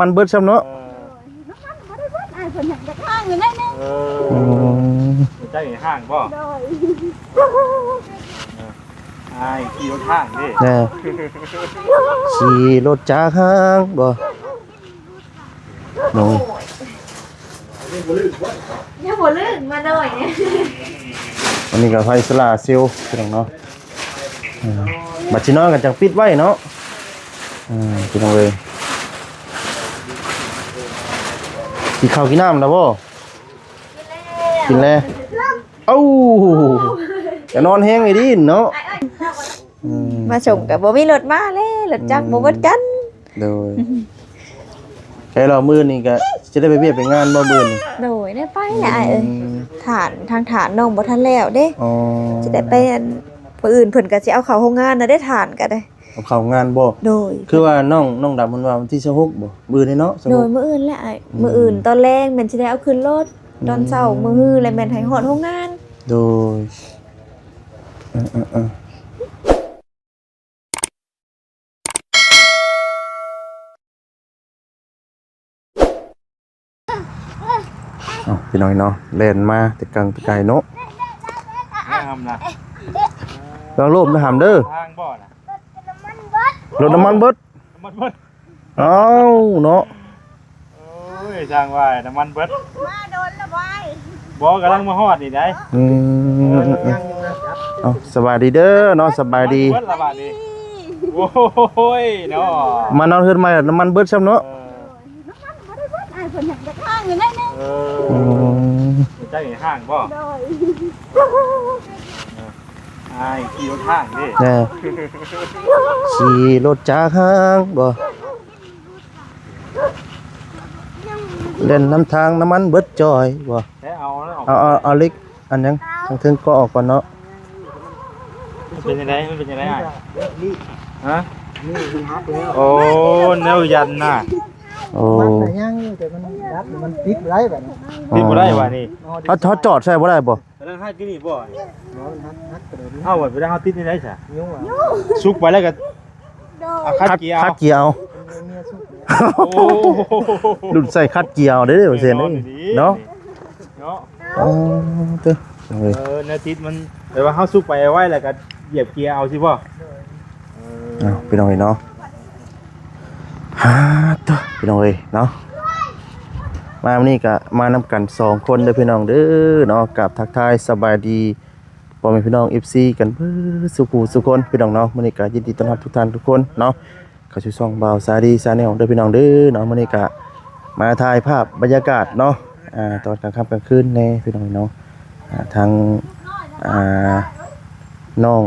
มันเบิดซ้ำเนาะใจห้างบ่ไอ้ขี่รถห้างดิขี่รถจากห้างบ่โน้ยังบ่ลื่นมาหน่อยเนี่ยอันนี้ก็ไฟสลาเซลล์พี่น้องเนาะบัดสินอนกันจังปิดไว้เนาะพี่น้องเอ้ยกินข้าวกินน้ำแล้วบ่กินแล้วเอ้าจะนอนแห้งไอ้ดิเนาะมาส่งกับบ่มีรถมาเลยรถจักรบ่เบิดกันโดยไอ้เรามื้อนี้ก็จะได้ไปเวียกไปงานบ่มื้อนี้โดยได้ไปแหละเอ้ยฐานทางฐานน้องบ่ทันแล้วเด้จะได้ไปอันผู้อื่นเพิ่นก็สิเอาเข้าโรงงานน่ะได้ฐานก็ได้เอาเข้างานบ่โดยคือว่าน้องดำมันว่าวันที่26บ่มื้อนี้เนาะโดยมื้ออื่นแหละมื้ออื่นตอนแรกแม่นสิได้เอาขึ้นรถตอนเช้ามื้อฮื้อแล้วแม่นให้ฮอดโรงงานโดยพี่น้อยเนาะเล่นมาแต่กลางไกลเนาะห้ามนะลองโลบนะหามเด้อทางบ่อนะรถน้ำมันเบิดเอ้าเนาะโอ้ยทางว่าน้ำมันเบิดมาโดนละบ่บ่กำลังมาฮอดนี่ได้เอาสบายดีเด้อเนาะสบายดีเบิดละบาดนี้โอ้ยเนาะมานอนเฮือนใหม่น้ำมันเบิดซ้ำเนาะใจห้างบ่ไอ้ขี่รถห้างดิขี่รถจากห้างบ่เล่นน้ำทางน้ำมันเบิดจอยบ่เอาเล็กอันยังทางถึงก็ออกก่อนเนาะเป็นยังไงมันเป็นยังไงฮะโอ้แนวยันน่ะโอ้มันยังแต่มันติดไรแบบนี้ติดบ่ได้ว่ะนี่เขาจอดใช่บ่ได้บ่แล้วให้กินนี่บ่เอาไว้ไปได้เฮาติดนี่ได้ซะสุกไปแล้วก็คัดเกียร์โอ้ดุดใส่คัดเกียร์ได้เปอร์เซ็นต์เนาะเนื้อติดมันแต่ว่าเฮาสุกไปไว้แล้วก็เหยียบเกียร์เอาสิบ่พี่น้องเนาะพี่น้องเนาะมาวันนี้ก็มานำกัน2คนเด้อพี่น้องเด้อเนาะกับทักทายสบายดีพ่อแม่พี่น้อง FC กันเพิ่นสุคนพี่น้องเนาะมื้อนี้ก็ยินดีต้อนรับทุกท่านทุกคนเนาะเข้าสู่ช่องบ่าวสาดีชาแนลเด้อพี่น้องเด้อเนาะมื้อนี้ก็มาถ่ายภาพบรรยากาศเนาะตอนกลางค่ำกลางคืนแน่พี่น้องเนาะทางน้อง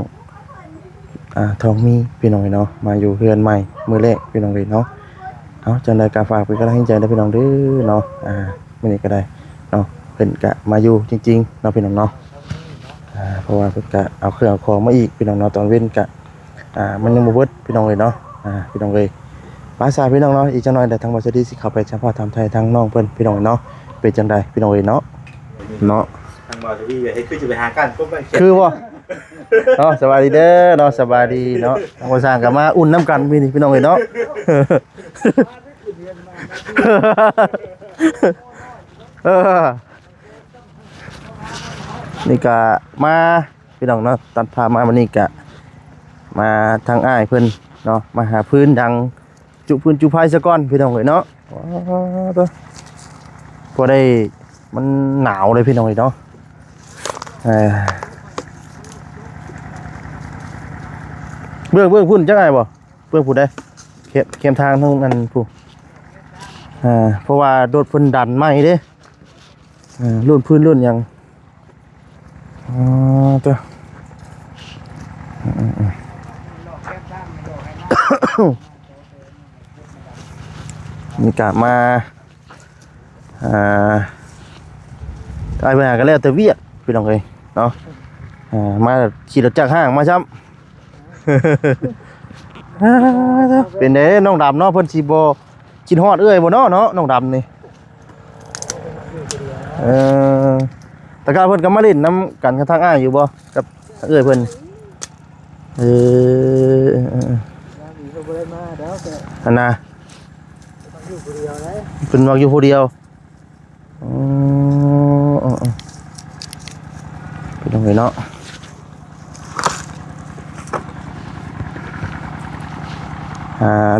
ทองมีพี่น้องเนาะมาอยู่เฮือนใหม่มื้อแรกพี่น้องเนาะเอาจังได๋ก็ฝากเป็นกำลังใจให้พี่น้องเด้อเนาะมื้อนี้ก็ได้เนาะเพิ่นก็มาอยู่จริงๆเนาะพี่น้องเนาะเพราะว่าเพิ่นก็เอาเครื่องเอาของมาอีกพี่น้องเนาะตอนเว้นก็มันยังบ่เบิดพี่น้องเนาะพี่น้องภาษาพี่น้องเนาะอีกจังหน่อยแต่ทางบ่สดีสิเข้าไปสัมภาษณ์ถามไทยทางน้องเพิ่นพี่น้องเนาะเป็นจังได๋พี่น้องเนาะทางบ่สดีให้คือจะไปหากันก็ไปคือบ่เนาะสบายดีเด้อเนาะสบายดีเนาะทางบ่สร้างก็มาอุ่นน้ำกันพี่น้องเนาะนี่ก็มาพี่น้องเนาะตัดพามาวันนี้ก็มาทางอ้ายเพิ่นเนาะมาหาพื้นดังจุพื้นจุไฟซะก่อนพี่น้องเนาะพอได้มันหนาวเลยพี่น้องเนาะเบื้องพุ่นจังไงบ่เบื้องพุ่นได้เข้มทางทั้งนั้นผู้เพราะว่าโดดพื้นดันไหมเด้รุ่นพื้นรุ่นยังตัวมีกะมาได้ไปหากันแล้วแต่เวียดพี่น้องเลยเนาะมาขี่รถจากห้างมาช้ำเป็นเด้น้องดำเนาะเพิ่นสิบ่กินฮอดเอ้ยบ่เนาะน้องดำนี่แต่ก็เพิ่นก็มาเล่นน้ำกันกับทางอ้ายอยู่บ่กับเอ้ยเพิ่นอันน่ะ ยวเลย เป็นมักอยู่ผู้เดียวอ๋อเป็นยังไงเนาะ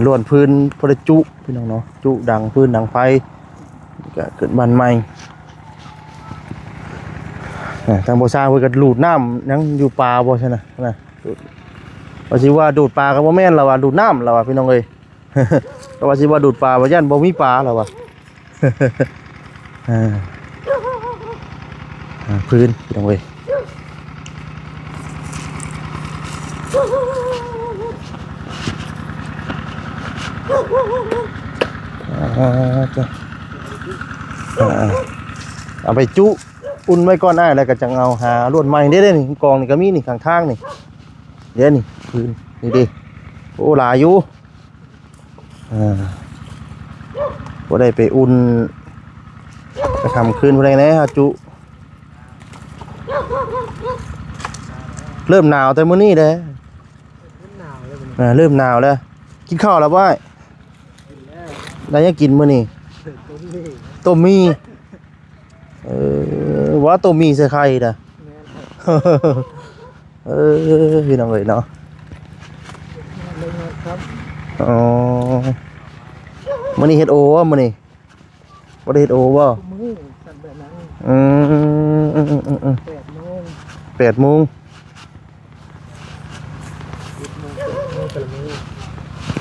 ล้วนพื้นพระจุพี่น้องเนาะจุดังพื้นดังไฟก็เกิดบ้านใหม่ทางโบซาเพิ่นก็ลูดน้ำยังอยู่ปลาบ่ใช่น่ะนะว่าสิว่าดูดปลาก็บ่แม่นแล้วว่าดูดน้ำแล้วว่าพี่น้องเอ้ย ก็ว่าสิว่าดูดปลาว่าย่านบ่มีปลาแล้วว่า พื้นพี่น้องเอ้ยเอาไปจุอุ่นไว้ก่อนได้แล้วก็จังเอาหาลวดใหม่ได้นี่กองนี่ก็มีนี่ข้างทางนี่เดี๋ยวนี่พื้นนี่ดิโอ้หลายอยู่บ่ได้ไปอุ่นไปทำคืนบ่ได้แน่ฮะจุเริ่มหนาวแต่มื้อนี้เด้เริ่มหนาวแล้วกินข้าวแล้วบ่ได้ยังกินมื้อนี้ต้มมีว่าต้มมีใส่ไข่น่ะพี่น้องเอ้ยเนาะอ๋อมื้อนี้เฮ็ดโอวะมื้อนี้บ่ได้เฮ็ดโอบ่มือสั่นแบบนั้น 8 โมง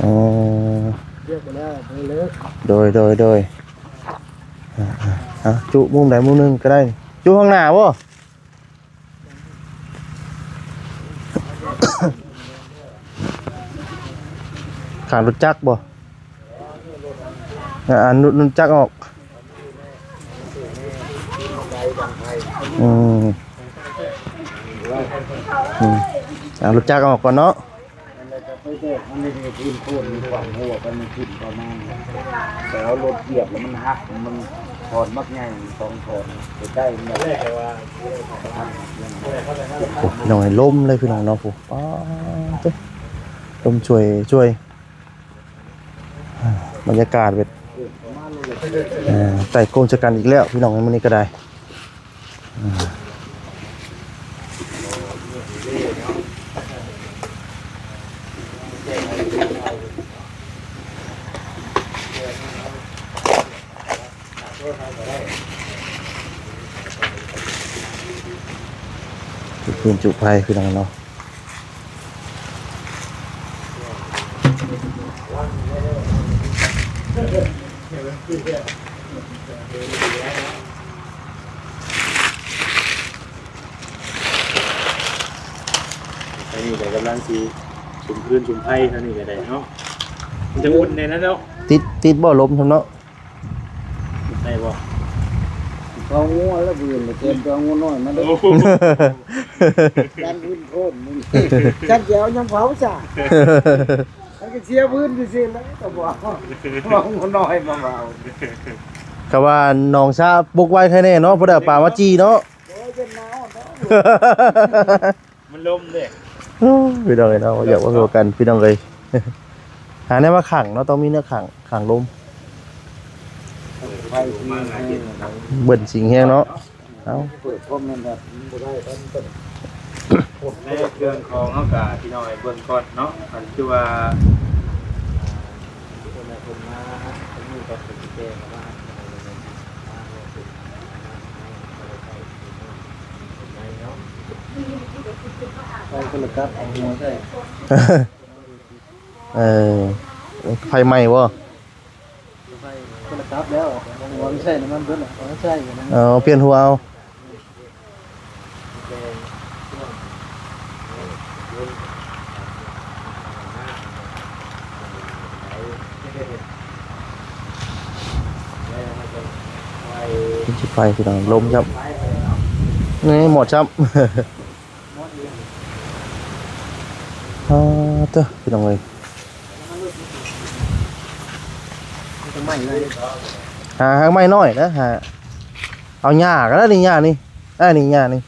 อ๋อ เรียกไปแล้วไปเลิก โดยจุมุมใดมุมหนึงก็ได้จุข้างหน้าบ่ ขางรถจักรบ่รถจักรออกรถจักรออกก่อนเนาะมันไม่ได้พื้นโคนมีความหัวกันมันขึ้นประมาณแต่เอารถเหยียบแล้วมันหักมันถอนมักใหญ่2ถอนจะได้มันแรกว่าพี่น้องให้ล้มเลยพี่น้องเนาะผู้ป๊าดล้มช่วยบรรยากาศแบบไต่โกงชะกันอีกแล้วพี่น้องในมื้อนี้ก็ได้จุดจุไฟพี่น้องเนาะอันนี้แต่กำลังสีชุมพื้นชุมไผ่เท่านี้ก็ได้เนาะมันจะอุ่นในนั้นเนาะติดบ่ลมทำเนาะได้บ่กองงัวแล้วบืนเลยเต็มกองงัวน้อยมาด้วยยันพื้นโคนมึงจัดแจวยังเผาจ้ะมันก็เสียพื้นสิแล้วก็บอกงัวน้อยมาเบาก็ว่าน้องชาบุกไว้แค่นี้เนาะเพราะได้ปลามาจีเนาะมันลมเด้พี่น้องเนาะอยากว่าตัวกันพี่น้องเลยหาแนวมาขังเนาะต้องมีเนื้อขังลมเบิ่นสิงแฮงเนาะเอาเปิดพร้อมนั่นแบบบ่ได้ตอนต้นในเครื่องของเฮากะพี่น้องไอ้เบิ่งก่อนเนาะอันคือว่าคนมามีก็สิแก้มาไปคนละกับเอาหัวใส่ไฟไหม้บ่ไปคนละกับแล้วหัวไม่ใช่น้ำมันเบิดไม่ใช่อยู่นะเปลี่ยนหัวเอาไฟพี่น้องลมครับนี่หมดครับเต้อพี่น้องเลยหาไม่น้อยนะหาเอาหญ้าก็ได้นี่หญ้านี่ได้นี่หญ้านี่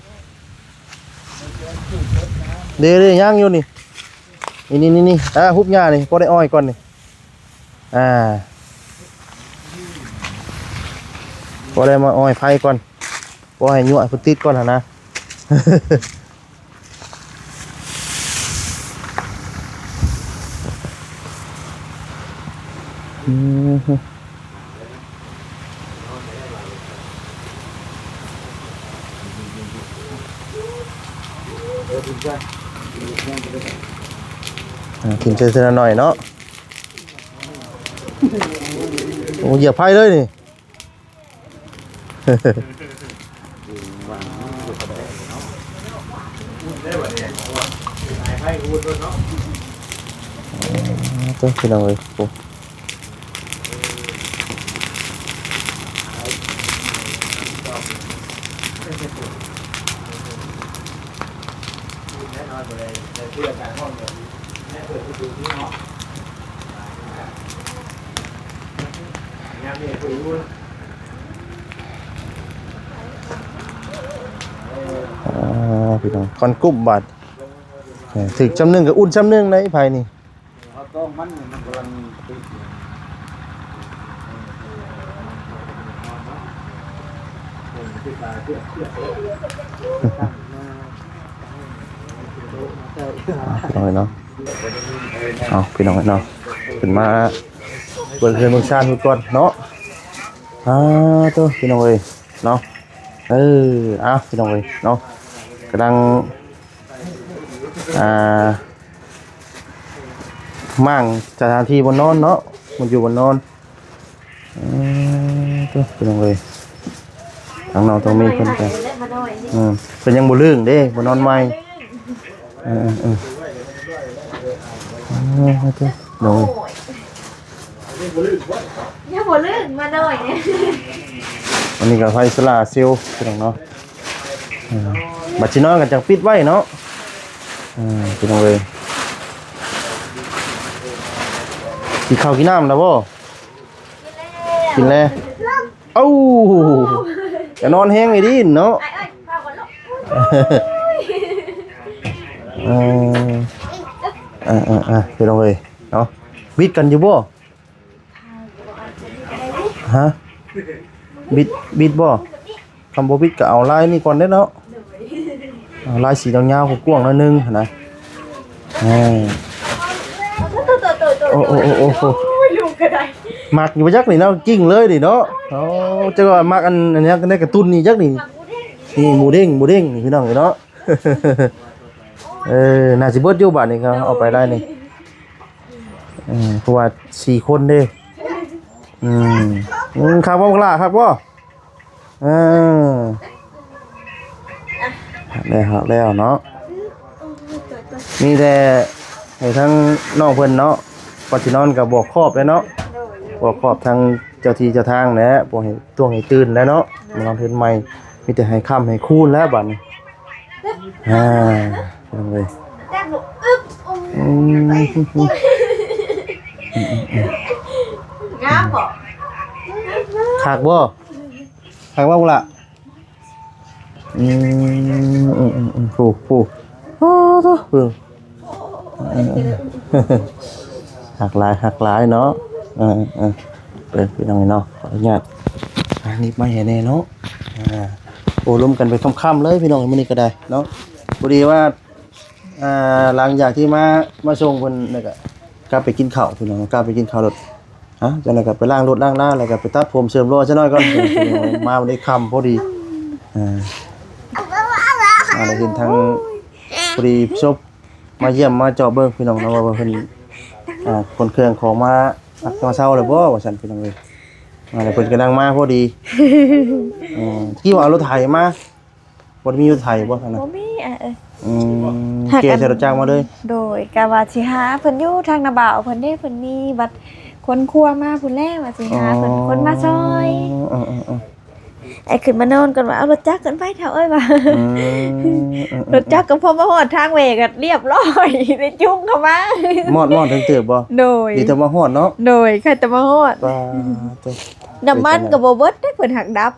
เดี๋ยวย่างอยู่นี่ฮุบหญ้านี่พอได้อ้อยก่อนนี่ บ่ได้มาอ้อยไผก่อนบ่ให้ยั่วเพิ่นติดก่อนหั่นนะ อืม กินเจอๆหน่อยเนาะโอ้เหยียบไพ่เลยนี่ ตัวพี่น้องเลยโอ้พี่น้องคอนกุ้มบาดถึกจำหนึ่งกับอุ่นจำหนึ่งในไพ่นี่ เอาต้องมันกำลังติด พี่น้องเนาะเอาพี่น้องเนาะขึ้นมาเปิดเรือนเมืองชาติทุกคนเนาะตัวพี่น้องเลยเนาะพี่น้องเลยเนาะกำลังมั่งสถานที่บนนอนเนาะมันอยู่บนนอนตัวพี่น้องเลยทางเราต้องมีคนกันเป็นยังบ่ลื่นเด้บนนอนใหม่ตัวน้อย อย่าบ่ลื่นมาหน่อยเนี่ย วันนี้ก็ไฟสลาเซลล์พี่น้องเนาะบัดชินอนกันจังปิดไว้เนาะพี่น้องเลยกินข้าวกินน้ำแล้วบ่กินแล้วเอ้าจะนอนแห้งไอ้ดินเนาะ ไอ้เอ้ยพาก่อนลูก พี่น้องเลยเนาะบิดกันอยู่บ่ฮะบิดบ่คำบ่บิดก็เอาลายนี่ก่อนได้เนาะเอาลายสียาวๆกว้างๆหน่อยนึงหั่นนะโอ้อยู่ก็ได้ มักอยู่บ่จักนี่เนาะกิ้งเลยดิเนาะโอ้จักว่ามักอันนี้ก็ได้กระตุ้นนี่จักนี่นี่หมูเด้งนี่พี่น้องเนาะ น่าสิเบิดอยู่บาดนี่ครับเอาไปได้นี่เพราะว่า4คนเด้ครับบ่กล้าครับบ่แล้วเนาะมีแต่ให้ทั้งน้องเพิ่นเนาะก่อนสินอนก็บอกครอบแล้วเนาะบอกครอบทางเจ้าที่เจ้าทางแหละบ่ให้ต้วงให้ตื่นแล้วเนาะมานอนเพิ่นใหม่มีแต่ให้ค่ำให้คูนแล้วบัดนี้เอาเลยงามบ่ ขากบ่ขากบ่ล่ะฟูหักหลายเนาะเป็นพี่น้องเนาะขออนุญาตนี่มาเห็นแน่เนาะโอ้ร่วมกันไปค่ำๆเลยพี่น้องมื้อนี้ก็ได้เนาะพอดีว่าหลังจากที่มาส่งเพิ่นแล้วก็กลับไปกินข้าวพี่น้องกลับไปกินข้าวรถจังได๋ก็ไปล้างรถล้างหน้าแล้วก็ไปตัดผมเสริมรอซะหน่อยก่อนมาวันนี้ค่ำพอดีได้เห็นทางพอดีชบมาเยี่ยมมาเจาะเบิ่งพี่น้องเนาะว่าเพิ่นคนเครื่องของมาเช้าแล้วบ่ว่าซั่นพี่น้องเอ้ยแล้วเพิ่นกำลังมาพอดีที่ว่าเอารถไถมาบ่มีรถไถบ่ซั่นน่ะ บ่มีเอ้ย เกใส่รถจักรมาเลย โดยกะว่าสิหาเพิ่นอยู่ทางนาบ่าวเพิ่นเด้เพิ่นมีบัตรคนครัวมาพุ่นแล้วว่าสิหาเพิ่นคนมาซอยไอ้ขึ้นมานอนก่อนว่าเอารถจักรกันไปเถอะเอ้ยว่ารถจักรก็พอมาฮอดทางเวก็เรียบร้อยได้จุ้งเข้ามาม อดถึงเติบบ่ โดย ดีแต่มาฮอดเนาะ โดยใครจะมาฮอด ปลาตัว น้ำมันก็บ่เบิดได้เพิ่นหักดับ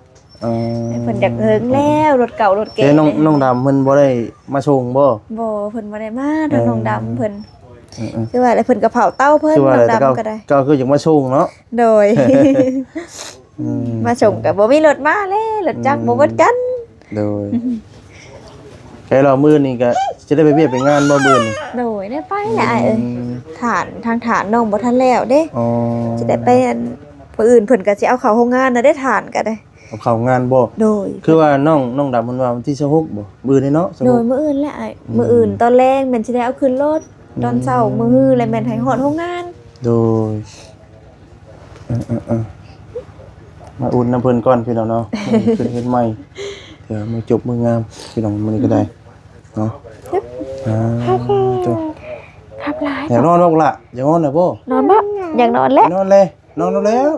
เพิ่นอยากเฮิงแล้วรถเก่ารถเก๋ น้องดำเพิ่นบ่ได้มาส่งบ่ บ่เพิ่นบ่ได้มาทางน้องดำเพิ่น คือว่าแล้วเพิ่นก็เผาเต้าเพิ่น คือว่าอะไรแต่ ดำๆก็ได้ ก็คือยังมาส่งเนาะ โดย มาส่งก็บ่มีรถมาเลยรถจักรบ่เบิดกัน โดยแค่เรามื้อนี้ก็จะได้ไปเวียกไปงานบ่มื้อนี้ โดยได้ไปแหละอ้ายเอ้ยฐานทางฐานน้องบ่ทันแล้วเด้ อ๋อ จะได้ไปอันผู้อื่นเพิ่นก็สิเอาเข้าโรงงานน่ะได้ฐานก็ได้ เอาเข้างานบ่ โดย คือว่าน้องดำมันว่าวันที่26บ่มื้อนี้เนาะ โดยมื้ออื่นแหละอ้ายมื้ออื่นตอนแรกแม่นสิได้เอาขึ้นรถตอนเช้ามื้อฮื้อแล้วแม่นให้ฮอดโรงงาน โดยมาอุ่นน้ำเพิ่นก่อนพี่น้องเนาะขึ้นเฮ็ดใหม่เดี๋ยวมาจบมืองามพี่น้องมื้อนี้ก็ได้เนาะตัว ทับหลาย อยากนอนบ่ล่ะอยากนอนน่ะบ่ นอนบ่อยากนอนแล้ว นอนเลยนอนแล้ว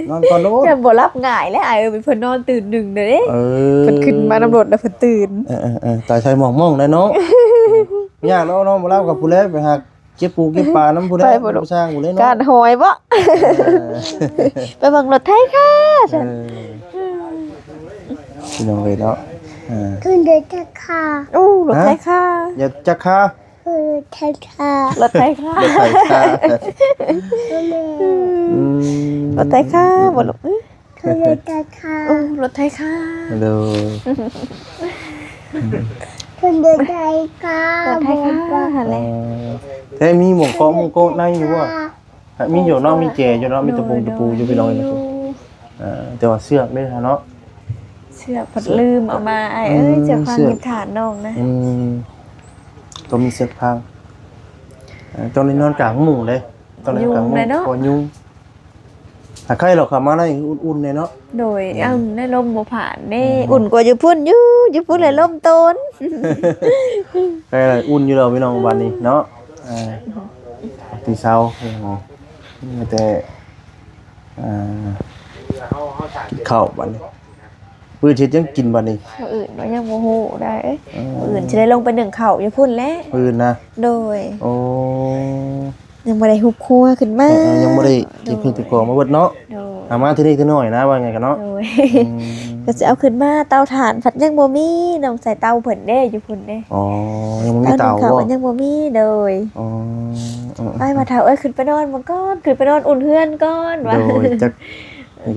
นอนก่อนโลด จะบ่รับง่ายแล้วอ้ายเอ้ยเป็นเพิ่นนอนตื่นหนึ่งเด้อ เออ เพิ่นขึ้นมานำรถแล้วเพิ่นตื่น ตายชายหมองได้เนาะยากแล้วเนาะบ่รับกับผู้เล่ไปหาเก็บปูเก็บปลาน้ำผู้ใดผู้สร้างผู้เล่ กา เนาะ รหอยบ่ไปเบิ่งรถไทยค่ะ พี่น้องเลยเนาะ ขึ้นเดินจะค่ะ อู้รถไทยค่ะ อย่าจักค่าร ถไทยค่ะ รถไทยค่ะ รถไฟฟ้าร ถไทยค่ะบ่ลูก ขึ้นเดินจะค่ะ อู้รถไทยค่ะ เลย ขึ้นเดินใจค่ะ รถไทยค่ะอะไร แต่มีหมวกเกาะหมวกโกในอยู่บ่มีอยู่เนาะมีแจอยู่เนาะมีตะปูอยู่พี่น้องเนาะแต่ว่าเสือกเด้อเนาะ เชือกผัดลืมเอามาไอ้เอ้ยเชือกความหิบฐานน้องนะ ต้องมีเสือกพังต้องนอนกลางมุ้งเลยต้องนอนกลางมุ้งพอยุงถ้าใครเราเข้ามาได้อุ่นๆเลยเนาะ โดยเอาในลมบ่ผ่านนี่อุ่นกว่าอยู่พุ่นอยู่พุ่นเลยลมโตน ใครล่ะอุ่นอยู่แล้วพี่น้องวันนี้เนาะตีเช้าแต่ข้าวบัดนี้ปื้อเฮ็ดยังกินบัดนี้ ผู้อื่นว่ายังโมโหได้ผู้อื่นจะได้ลงไปหนึ่งเข่าอยู่พุ่นแล้ว ปื้อนะ โดย โอ้ ยังบ่ได้หุบครัวขึ้นมา ยังบ่ได้กินขึ้นติดกองมาเบิดเนาะ โดย เอามาทีนี้ทีน้อยนะว่าไงกันเนาะ โดยก็จะเอาขึ้นมาเตาถ่านผัดยังบ่มีน้องใส่เตาเพิ่นเด้อยู่พุ่นเด้ อ๋อยังบ่มีเตา เตา บ่ ยังบ่มีโดย อ๋อ ไปมาเฒ่าเอ้ยขึ้นไปนอนบ่ก่อนขึ้นไปนอนอุ่นเฮือนก่อนว่า โดย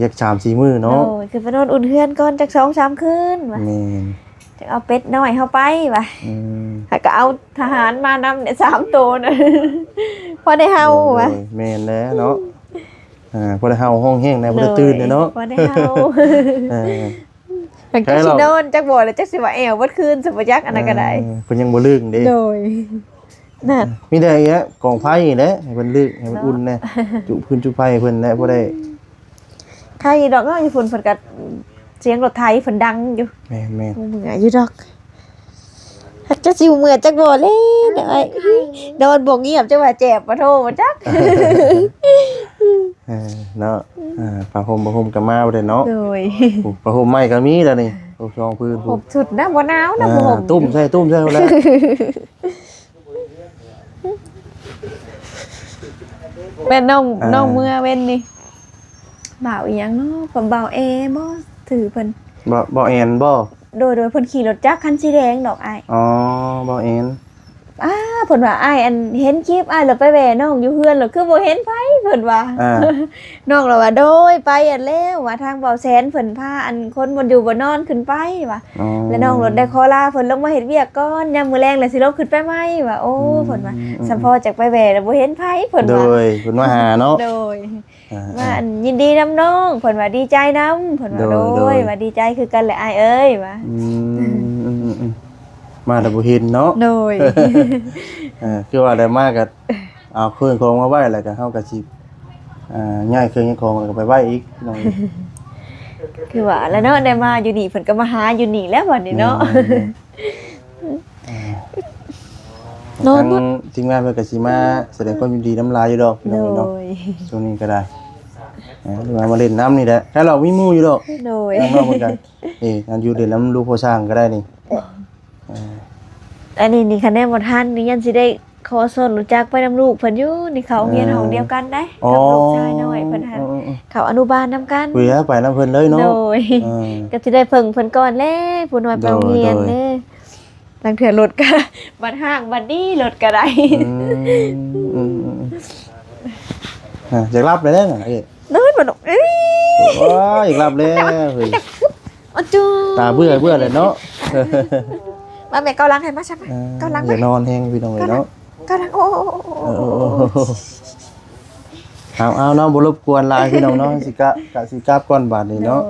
จัก3-4มื้อเนาะ โดยขึ้นไปนอนอุ่นเฮือนก่อนจัก 2-3 คืนว่า แม่น จักเอาเป็ดน้อยเฮาไปว่า ม ก็เอาทหารมานำเนี่ย3ตัวน่ะ พอได้เฮาว่ะ โดยแม่นแล้วเนาะบ่ได้เฮาห้องแห้งนะบ่ได้ตื่นเลยเนาะ พอได้เฮา เออ มันก็สินอนจักบ่แล้วจักสิว่าแอวเบิดคืนสิบ่จักอันนั้นก็ได้ เพิ่นยังบ่ลึกเด้ โดยนั่น มีแต่อย่างเงี้ยกองไฟนี่แหละให้เพิ่นลึกให้มันอุ่นแน่จุพื้นจุไฟให้เพิ่นแหละบ่ได้ ใครดอกเนาะอยู่พุ่นเพิ่นก็เสียงรถไถเพิ่นดังอยู่ แม่น เมื่อยอยู่ดอกฮักจักสิเมื่อยจักบ่เลยเด้อนอนบ่เงียบจังว่าแจ็บบ่โทบ่จัก เนาะผ้าห่มก็มาบ่ได้เนาะ โดย ผ้าห่มใหม่ก็มีแล้วนี่ชองพื้น ผมสุดนะบ่หนาวนะบ่ห่ม ตุ้มใช่แล้ว แม่น้องเมื่อเว้นนี่บ่าวอีหยังเนาะกับบ่าวเอบ่ถือเพิ่น บ่แอนบ่ โดยเพิ่นขี่รถจักรคันสีแดงดอกอ้าย อ๋อบ่แอน เพิ่นว่าอ้ายอันเห็นคลิปอ้ายแล้วไปแหวน้องอยู่เฮือนแล้วคือบ่เห็นไผเพิ่นว่า น้องเราว่าโดยไปอันแล้วว่าทางเบาแสนเพิ่นพาอันคนบ่อยู่บ่นอนขึ้นไปว่าแล้วน้องรถได้ขอลาเพิ่นลงมาเฮ็ดเวียกก่อนยามมื้อแลงแล้วสิลงขึ้นไปใหม่ว่าโอ้เพิ่นว่าสัมพอจากไปแหวแล้วบ่เห็นไผเพิ่น โด ว่าย เพิ่นมาหาเนาะ โดยว่าอันยินดีนํน้องเพิ่นว่าดีใจนํเพิ่นว่าโดยว่าดีใจคือกันแหละอ้ายเอ้ยว่า มาแต่บ่เห็นเนาะ โดย คือว่าได้มาก็เอาเครื่องของมาไว้แล้วก็เฮาก็สิย้ายเครื่องย้ายของแล้วก็ไปไว้อีกน้อง คือว่าแล้วเนาะได้มาอยู่นี่เพิ่นก็มาหาอยู่นี่แล้วบัดนี้เนาะ นอน ทางทีมงานเพิ่นก็สิมาแสดงความยินดีน้ำลายอยู่ดอกพี่ โด น้องเนาะ ย ช่วงนี้ก็ได้หรือว่ามาเล่นน้ำนี่แหละถ้าเรามีหมู่อยู่ดอก โดย น้องๆเหมือนกันอันอยู่เล่นน้ำลูกพ่อช้างก็ได้นี่ อันนี้คะแนนบ่ทันนี่ยันสิได้ขอสนรู้จักไปนำลูกเพิ่นอยู่นี่เขาเรียนห้องเดียวกันได้กับลูกชายน้อยเพิ่นหันเขาอนุบาลนำกัน คุยแล้วไปน้ำเพิ่นเลยเนาะ โดยก็สิได้เพิ่งเพิ่นก่อนแลผู้น้อยไปโรงเรียนเด้ ลังเถื่อรถก็ บัดห้างบัดนี้รถก็ได้ อยากรับเลยได้หน่อย เดินบ่ดอกเอ้ย ว้าอยากรับเลยเฮ้ย โอ้จู ตาเบื่อเลยเนาะ มาแม่เกาลังให้มาใช่ไหมเกาลัง อยากนอนแห้งพี่น้องเลยเนาะ เกาลังโอ้ เอาเนาะบ่รบกวนหลายพี่น้องเนาะสิกะก่อนบาดนี้เนาะ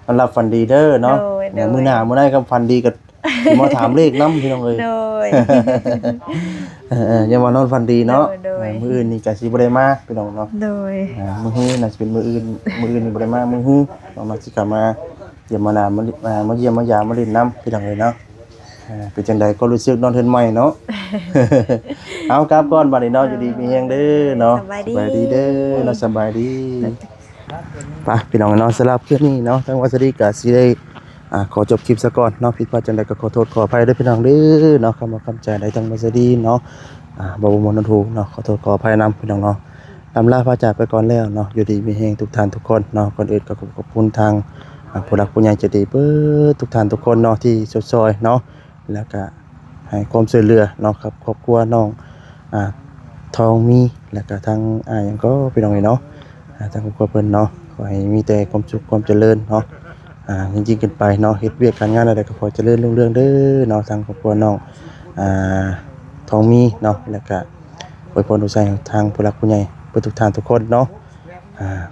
มันรับฟันดีเด้อเนาะมื้อหน้ามื้อใดก็ฟันดีก็สิมาถามเลขนำพี่น้องเอ้ย โดย อย่ามานอนฟันดีเนาะ โดย มื้ออื่นนี่ก็สิบ่ได้มาพี่น้องเนาะ โดย มื้อฮื้อน่าสิเป็นมื้ออื่นนี่บ่ได้มามื้อฮื้อเรามาสิกลับมาเยี่ยมมามาเยี่ยมมายามมาเล่นน้ำพี่น้องเอ้ยเนาะเป็นจังใดก็รู้สึกนอนเทือนใหม่เนาะ เอากลับก่อนบัดนี้เนาะอยู่ดีมีแฮงเด้อเนาะสบายดีเด้อเนาะสบายดีไปพี่น้องเนาะสำหรับคลิปนี้เนาะทางวัสดีก็สิได้ขอจบคลิปซะก่อนเนาะผิดพลาดจังใดก็ขอโทษขออภัยด้วยพี่น้องเด้อเนาะคำว่าคำใจใดทางวัสดีเนาะบ่บ่มนถูกเนาะขอโทษขออภัยนำพี่น้องเนาะลำลาพระจากไปก่อนแล้วเนาะอยู่ดีมีแฮงทุกท่านทุกคนเนาะก่อนอื่นก็ขอบคุณทางผู้หลักผู้ใหญ่ใจดีเบิดทุกท่านทุกคนเนาะที่ซอยเนาะแล้วก็ให้ความช่วยเหลือเนาะครับครอบครัวน้องทองมีแล้วก็ทางหยังก็พี่น้องเนาะทางครอบครัวเพิ่นเนาะขอให้มีแต่ความสุขความเจริญเนาะจริงๆขึ้นไปเนาะเฮ็ดเวียกการงานอะไรก็ขอเจริญรุ่งเรืองเด้อเนาะทางครอบครัวน้องทองมีเนาะแล้วก็อวยพรทุกสิ่งทางผู้หลักผู้ใหญ่เพื่อทุกท่านทุกคนเนาะ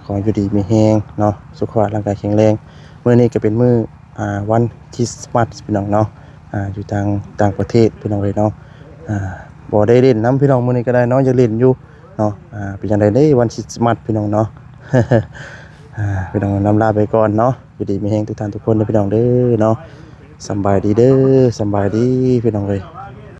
ขออยู่ดีมีแฮงเนาะสุขภาพร่างกายแข็งแรงมื้อนี้ก็เป็นมื้อวันคริสต์มาสพี่น้องเนาะอยู่ต่างประเทศพี่น้องเลยเนาะบ่ได้เล่นน้ำพี่น้องมื้อนี้ก็ได้เนาะจะเล่นอยู่เนาะเป็นจังไดเด้วันคริสต์มาสพี่น้องเนาะ พี่น้องนำลาไปก่อนเนาะอยู่ดีมีแฮงทุกท่านทุกคนเด้อพี่น้องเด้อเนาะสำบายดีเด้อสำบายดีพี่น้องเลย